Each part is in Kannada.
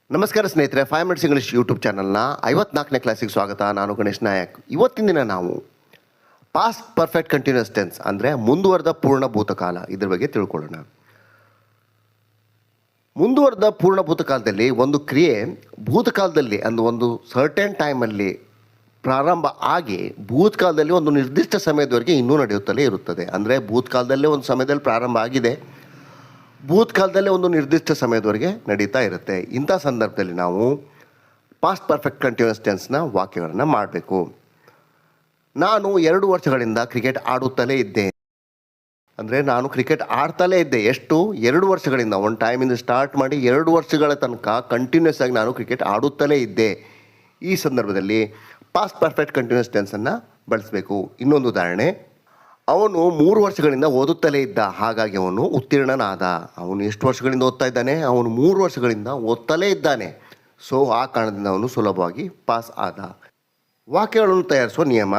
ನಮಸ್ಕಾರ ಸ್ನೇಹಿತರೆ, 5 ಮಿನಿಟ್ಸ್ ಇಂಗ್ಲಿಷ್ ಯೂಟ್ಯೂಬ್ ಚಾನಲ್ನ 54ನೇ ಕ್ಲಾಸಿಗೆ ಸ್ವಾಗತ. ನಾನು ಗಣೇಶ್ ನಾಯಕ್. ಇವತ್ತಿನ ದಿನ ನಾವು ಪಾಸ್ಟ್ ಪರ್ಫೆಕ್ಟ್ ಕಂಟಿನ್ಯೂಸ್ ಟೆನ್ಸ್ ಅಂದರೆ ಮುಂದುವರೆದ ಪೂರ್ಣ ಭೂತಕಾಲ ಇದ್ರ ಬಗ್ಗೆ ತಿಳ್ಕೊಳ್ಳೋಣ. ಮುಂದುವರೆದ ಪೂರ್ಣ ಭೂತಕಾಲದಲ್ಲಿ ಒಂದು ಕ್ರಿಯೆ ಭೂತಕಾಲದಲ್ಲಿ ಒಂದು ಸರ್ಟೆನ್ ಟೈಮಲ್ಲಿ ಪ್ರಾರಂಭ ಆಗಿ ಭೂತಕಾಲದಲ್ಲಿ ಒಂದು ನಿರ್ದಿಷ್ಟ ಸಮಯದವರೆಗೆ ಇನ್ನೂ ನಡೆಯುತ್ತಲೇ ಇರುತ್ತದೆ. ಅಂದರೆ ಭೂತಕಾಲದಲ್ಲೇ ಒಂದು ಸಮಯದಲ್ಲಿ ಪ್ರಾರಂಭ ಆಗಿದೆ, ಭೂತಕಾಲದಲ್ಲೇ ಒಂದು ನಿರ್ದಿಷ್ಟ ಸಮಯದವರೆಗೆ ನಡೀತಾ ಇರುತ್ತೆ. ಇಂಥ ಸಂದರ್ಭದಲ್ಲಿ ನಾವು ಪಾಸ್ಟ್ ಪರ್ಫೆಕ್ಟ್ ಕಂಟಿನ್ಯೂಸ್ ಟೆನ್ಸ್ನ ವಾಕ್ಯಗಳನ್ನು ಮಾಡಬೇಕು. ನಾನು 2 ವರ್ಷಗಳಿಂದ ಕ್ರಿಕೆಟ್ ಆಡುತ್ತಲೇ ಇದ್ದೆ. ಅಂದರೆ ನಾನು ಕ್ರಿಕೆಟ್ ಆಡ್ತಲೇ ಇದ್ದೆ. ಎಷ್ಟು? 2 ವರ್ಷಗಳಿಂದ. ಒಂದು ಟೈಮಿಂದ ಸ್ಟಾರ್ಟ್ ಮಾಡಿ 2 ವರ್ಷಗಳ ತನಕ ಕಂಟಿನ್ಯೂಸ್ ಆಗಿ ನಾನು ಕ್ರಿಕೆಟ್ ಆಡುತ್ತಲೇ ಇದ್ದೆ. ಈ ಸಂದರ್ಭದಲ್ಲಿ ಪಾಸ್ಟ್ ಪರ್ಫೆಕ್ಟ್ ಕಂಟಿನ್ಯೂಸ್ ಟೆನ್ಸನ್ನು ಬಳಸಬೇಕು. ಇನ್ನೊಂದು ಉದಾಹರಣೆ, ಅವನು 3 ವರ್ಷಗಳಿಂದ ಓದುತ್ತಲೇ ಇದ್ದ, ಹಾಗಾಗಿ ಅವನು ಉತ್ತೀರ್ಣನಾದ. ಅವನು ಎಷ್ಟು ವರ್ಷಗಳಿಂದ ಓದ್ತಾ ಇದ್ದಾನೆ? ಅವನು 3 ವರ್ಷಗಳಿಂದ ಓದ್ತಲೇ ಇದ್ದಾನೆ. ಸೊ ಆ ಕಾರಣದಿಂದ ಅವನು ಸುಲಭವಾಗಿ ಪಾಸ್ ಆದ. ವಾಕ್ಯಗಳನ್ನು ತಯಾರಿಸುವ ನಿಯಮ: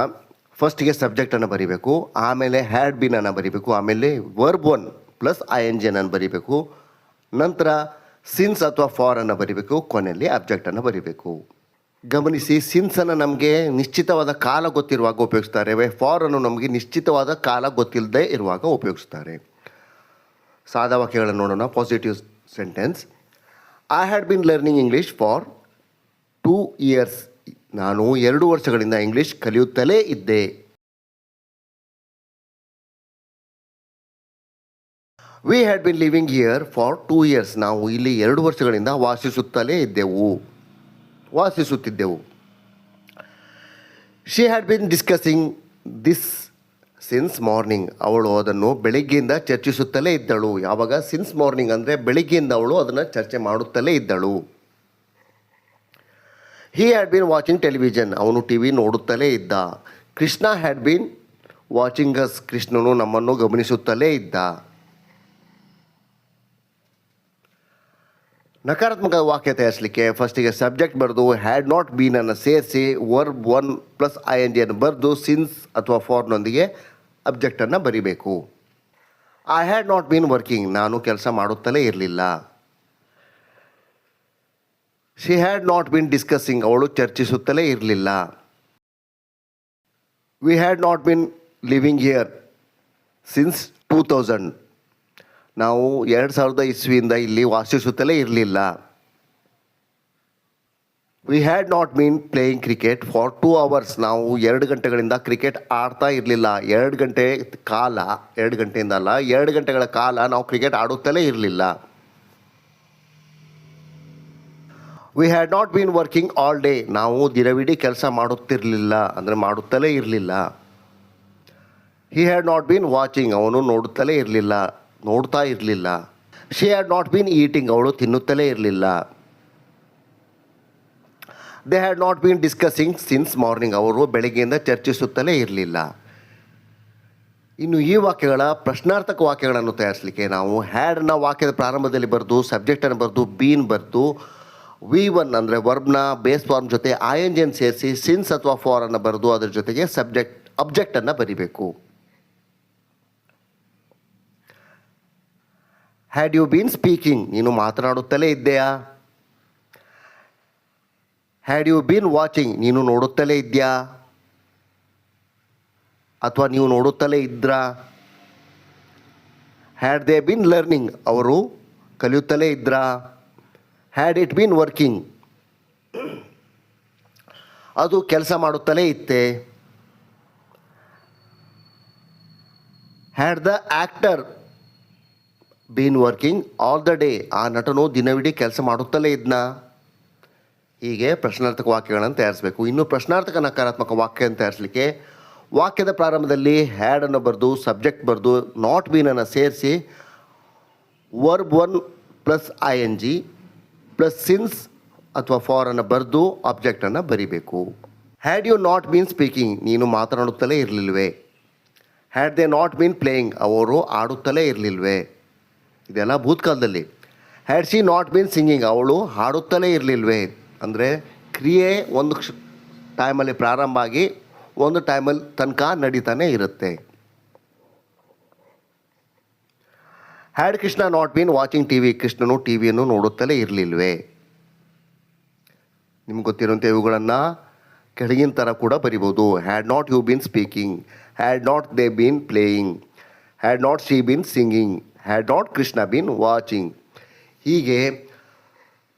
ಫಸ್ಟಿಗೆ ಸಬ್ಜೆಕ್ಟನ್ನು ಬರೀಬೇಕು, ಆಮೇಲೆ ಹ್ಯಾಡ್ ಬೀನನ್ನು ಬರೀಬೇಕು, ಆಮೇಲೆ ವರ್ಬ್ 1 ಪ್ಲಸ್ ING ಅನ್ನು ಬರೀಬೇಕು, ನಂತರ ಸಿನ್ಸ್ ಅಥವಾ ಫಾರನ್ನು ಬರೀಬೇಕು, ಕೊನೆಯಲ್ಲಿ ಅಬ್ಜೆಕ್ಟನ್ನು ಬರೀಬೇಕು. ಗಮನಿಸಿ, ಸಿನ್ಸನ್ನು ನಮಗೆ ನಿಶ್ಚಿತವಾದ ಕಾಲ ಗೊತ್ತಿರುವಾಗ ಉಪಯೋಗಿಸ್ತಾರೆ, ಫಾರನ್ನು ನಮಗೆ ನಿಶ್ಚಿತವಾದ ಕಾಲ ಗೊತ್ತಿಲ್ಲದೆ ಇರುವಾಗ ಉಪಯೋಗಿಸ್ತಾರೆ. ಸಾದಾ ವಾಕ್ಯಗಳನ್ನು ನೋಡೋಣ. Positive sentence: I had been learning English for 2 years. ನಾನು 2 ವರ್ಷಗಳಿಂದ ಇಂಗ್ಲೀಷ್ ಕಲಿಯುತ್ತಲೇ ಇದ್ದೆ. We had been living here for 2 years. ನಾವು ಇಲ್ಲಿ 2 ವರ್ಷಗಳಿಂದ ವಾಸಿಸುತ್ತಿದ್ದೆವು. She had been discussing this since morning. ಅವಳು ಅದನ್ನು ಬೆಳಿಗ್ಗೆಯಿಂದ ಚರ್ಚಿಸುತ್ತಲೇ ಇದ್ದಳು. ಯಾವಾಗ? ಸಿನ್ಸ್ ಮಾರ್ನಿಂಗ್ ಅಂದರೆ ಬೆಳಿಗ್ಗೆಯಿಂದ ಅವಳು ಅದನ್ನು ಚರ್ಚೆ ಮಾಡುತ್ತಲೇ ಇದ್ದಳು. He had been watching television. ಅವನು TV ನೋಡುತ್ತಲೇ ಇದ್ದ. Krishna had been watching us. ಕೃಷ್ಣನು ನಮ್ಮನ್ನು ಗಮನಿಸುತ್ತಲೇ ಇದ್ದ. ನಕಾರಾತ್ಮಕ ವಾಕ್ಯ ತಯಾರಿಸಲಿಕ್ಕೆ ಫಸ್ಟಿಗೆ ಸಬ್ಜೆಕ್ಟ್ ಬರೆದು ಹ್ಯಾಡ್ ನಾಟ್ ಬೀನ್ ಅನ್ನು ಸೇರಿಸಿ ವರ್ಬ್ 1 ಪ್ಲಸ್ ING ಅನ್ನು ಬರೆದು ಸಿನ್ಸ್ ಅಥವಾ ಫಾರ್ನೊಂದಿಗೆ ಅಬ್ಜೆಕ್ಟನ್ನು ಬರೀಬೇಕು. I had not been working. ನಾನು ಕೆಲಸ ಮಾಡುತ್ತಲೇ ಇರಲಿಲ್ಲ. She had not been discussing. ಅವಳು ಚರ್ಚಿಸುತ್ತಲೇ ಇರಲಿಲ್ಲ. We had not been living here since 2000. ನಾವು 2000 ಇಸ್ವಿಯಿಂದ ಇಲ್ಲಿ ವಾಸಿಸುತ್ತಲೇ ಇರಲಿಲ್ಲ. We had not been playing cricket for 2 hours. ನಾವು 2 ಗಂಟೆಗಳಿಂದ ಕ್ರಿಕೆಟ್ ಆಡ್ತಾ ಇರಲಿಲ್ಲ. 2 ಗಂಟೆಯಿಂದ ಅಲ್ಲ, 2 ಗಂಟೆಗಳ ಕಾಲ ನಾವು ಕ್ರಿಕೆಟ್ ಆಡುತ್ತಲೇ ಇರಲಿಲ್ಲ. We had not been working all day. ನಾವು ದಿನವಿಡೀ ಕೆಲಸ ಮಾಡುತ್ತಲೇ ಇರಲಿಲ್ಲ. He had not been watching. ಅವನು ನೋಡ್ತಾ ಇರಲಿಲ್ಲ. She had not been eating. ಅವಳು ತಿನ್ನುತ್ತಲೇ ಇರಲಿಲ್ಲ. They had not been discussing since morning. ಅವರು ಬೆಳಗ್ಗೆಯಿಂದ ಚರ್ಚಿಸುತ್ತಲೇ ಇರಲಿಲ್ಲ. ಇನ್ನು ಈ ವಾಕ್ಯಗಳ ಪ್ರಶ್ನಾರ್ಥಕ ವಾಕ್ಯಗಳನ್ನು ತಯಾರಿಸಲಿಕ್ಕೆ ನಾವು ಹ್ಯಾಡನ್ನು ವಾಕ್ಯದ ಪ್ರಾರಂಭದಲ್ಲಿ ಬರೆದು ಸಬ್ಜೆಕ್ಟನ್ನು ಬರೆದು ಬೀನ್ ಬರೆದು V1 ಅಂದರೆ ವರ್ಬ್ನ ಬೇಸ್ ಫಾರ್ಮ್ ಜೊತೆ ING ಅನ್ನು ಸೇರಿಸಿ ಸಿನ್ಸ್ ಅಥವಾ ಫಾರನ್ನು ಬರೆದು ಅದರ ಜೊತೆಗೆ ಅಬ್ಜೆಕ್ಟನ್ನು ಬರೀಬೇಕು. Had you been speaking. ನೀನು ಮಾತನಾಡುತ್ತಲೇ ಇದ್ದೆಯಾ? Had you been watching. ನೀನು ನೋಡುತ್ತಲೇ ಇದ್ದೀಯಾ ಅಥವಾ ನೀವು ನೋಡುತ್ತಲೇ ಇದ್ರಾ? Had they been learning. ಅವರು ಕಲಿಯುತ್ತಲೇ ಇದ್ರಾ? Had it been working. ಅದು ಕೆಲಸ ಮಾಡುತ್ತಲೇ ಇತ್ತೆ? Had the actor been working all the day. ಆ ನಟನು ದಿನವಿಡೀ ಕೆಲಸ ಮಾಡುತ್ತಲೇ ಇದ್ನ? ಹೀಗೆ ಪ್ರಶ್ನಾರ್ಥಕ ವಾಕ್ಯಗಳನ್ನು ತಯಾರಿಸಬೇಕು. ಇನ್ನು ಪ್ರಶ್ನಾರ್ಥಕ ನಕಾರಾತ್ಮಕ ವಾಕ್ಯವನ್ನು ತಯಾರಿಸಲಿಕ್ಕೆ ವಾಕ್ಯದ ಪ್ರಾರಂಭದಲ್ಲಿ ಹ್ಯಾಡನ್ನು ಬರೆದು ಸಬ್ಜೆಕ್ಟ್ ಬರೆದು ನಾಟ್ ಬೀನನ್ನು ಸೇರಿಸಿ verb 1 plus ING plus since ಅಥವಾ ಫಾರನ್ನು ಬರೆದು ಆಬ್ಜೆಕ್ಟನ್ನು ಬರೀಬೇಕು. Had you not been speaking. ನೀನು ಮಾತನಾಡುತ್ತಲೇ ಇರಲಿಲ್ವೇ? Had they not been playing. ಅವರು ಆಡುತ್ತಲೇ ಇರಲಿಲ್ವೇ? ಇದೆಲ್ಲ ಭೂತಕಾಲದಲ್ಲಿ. Had she not been singing. ಅವಳು ಹಾಡುತ್ತಲೇ ಇರಲಿಲ್ವೇ? ಅಂದರೆ ಕ್ರಿಯೆ ಒಂದು ಟೈಮಲ್ಲಿ ಪ್ರಾರಂಭ ಆಗಿ ಒಂದು ಟೈಮಲ್ಲಿ ತನಕ ನಡೀತಾನೆ ಇರುತ್ತೆ. Had Krishna not been watching TV. ಕೃಷ್ಣನು ಟಿವಿಯನ್ನು ನೋಡುತ್ತಲೇ ಇರಲಿಲ್ವೇ? ನಿಮ್ಗೆ ಗೊತ್ತಿರುವಂತೆ ಇವುಗಳನ್ನು ಕೆಳಗಿನ ಥರ ಕೂಡ ಬರಿಬೋದು. Had not you been speaking, had not they been playing, had not she been singing, had not Krishna been watching. ಹೀಗೆ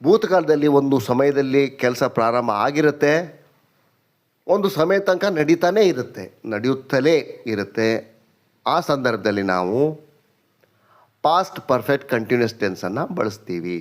ಭೂತಕಾಲದಲ್ಲಿ ಒಂದು ಸಮಯದಲ್ಲಿ ಕೆಲಸ ಪ್ರಾರಂಭ ಆಗಿರುತ್ತೆ, ಒಂದು ಸಮಯ ತನಕ ನಡೆಯುತ್ತಲೇ ಇರುತ್ತೆ. ಆ ಸಂದರ್ಭದಲ್ಲಿ ನಾವು ಪಾಸ್ಟ್ ಪರ್ಫೆಕ್ಟ್ ಕಂಟಿನ್ಯೂಸ್ ಟೆನ್ಸನ್ನು ಬಳಸ್ತೀವಿ.